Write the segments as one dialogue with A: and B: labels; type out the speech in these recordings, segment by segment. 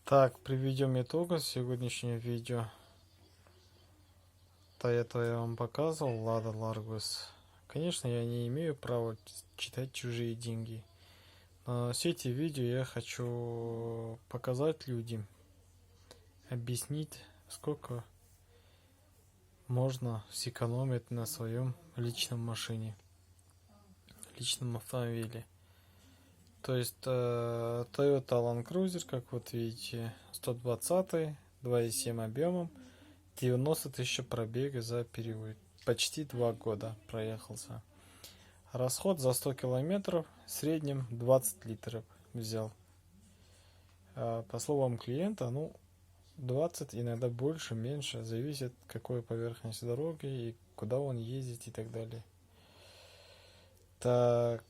A: Так, приведем итог сегодняшнего видео. Это я вам показывал, Лада Ларгус. Конечно, я не имею права читать чужие деньги. Но все эти видео я хочу показать людям, объяснить, сколько можно сэкономить на своем личном машине, личном автомобиле. То есть Toyota Land Cruiser, как вот видите, 120, 2.7 объемом, 90 тысяч пробега за период. Почти 2 года проехался. Расход за 100 километров в среднем 20 литров взял. По словам клиента, 20, иногда больше, меньше, зависит какой поверхность дороги и куда он ездит и так далее. Так,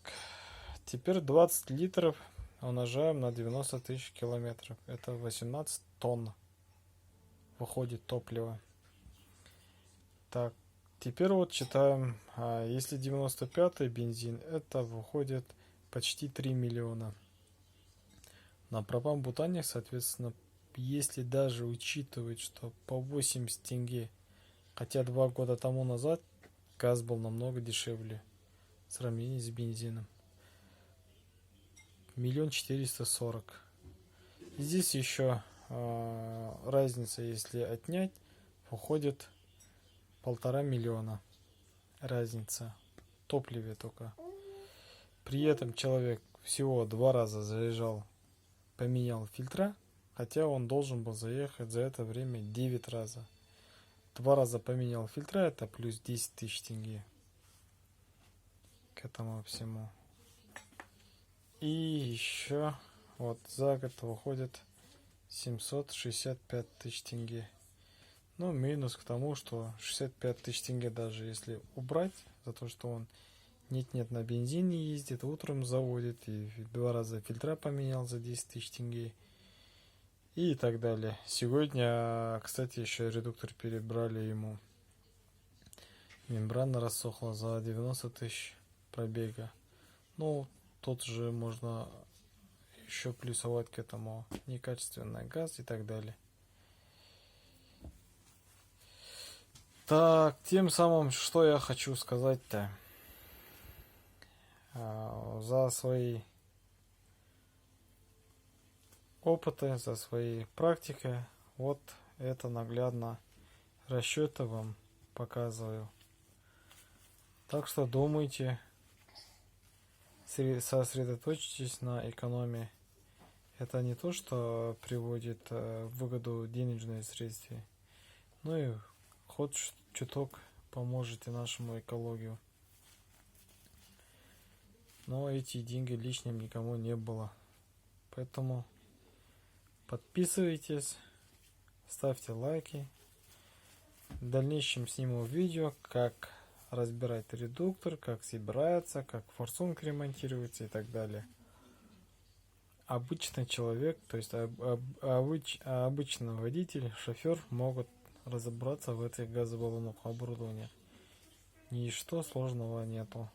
A: теперь 20 литров умножаем на 90 тысяч километров. Это 18 тонн выходит топлива. Так, теперь вот читаем, если 95-й бензин, это выходит почти 3 миллиона. На пропан-бутане, соответственно, если даже учитывать, что по 80 тенге, хотя 2 года тому назад газ был намного дешевле в сравнении с бензином. 1 440 000. Здесь еще разница, если отнять, выходит 1,5 миллиона. Разница в топливе только. При этом человек всего 2 раза заезжал, поменял фильтра, хотя он должен был заехать за это время 9 раза. 2 раза поменял фильтра, это плюс 10 тысяч тенге к этому всему. И еще вот за год выходит 765 тысяч тенге. Минус к тому, что 65 тысяч тенге, даже если убрать, за то, что он нет на бензине ездит, утром заводит и 2 раза фильтра поменял за 10 тысяч тенге и так далее. Сегодня, кстати, еще редуктор перебрали ему. Мембрана рассохла за 90 тысяч пробега. Тут же можно еще плюсовать к этому некачественный газ и так далее. Так, тем самым, что я хочу сказать-то. За свои опыты, за свои практики, вот это наглядно расчеты вам показываю. Так что думайте, сосредоточьтесь на экономии. Это не то, что приводит в выгоду денежные средства, и хоть чуток поможете нашему экологию. Но эти деньги лишним никому не было. Поэтому подписывайтесь, ставьте лайки. В дальнейшем сниму видео, как разбирать редуктор, как собирается, как форсунка ремонтируется и так далее. Обычный человек, то есть обычный водитель, шофер могут разобраться в этих газобаллонных оборудованиях. Ничто сложного нету.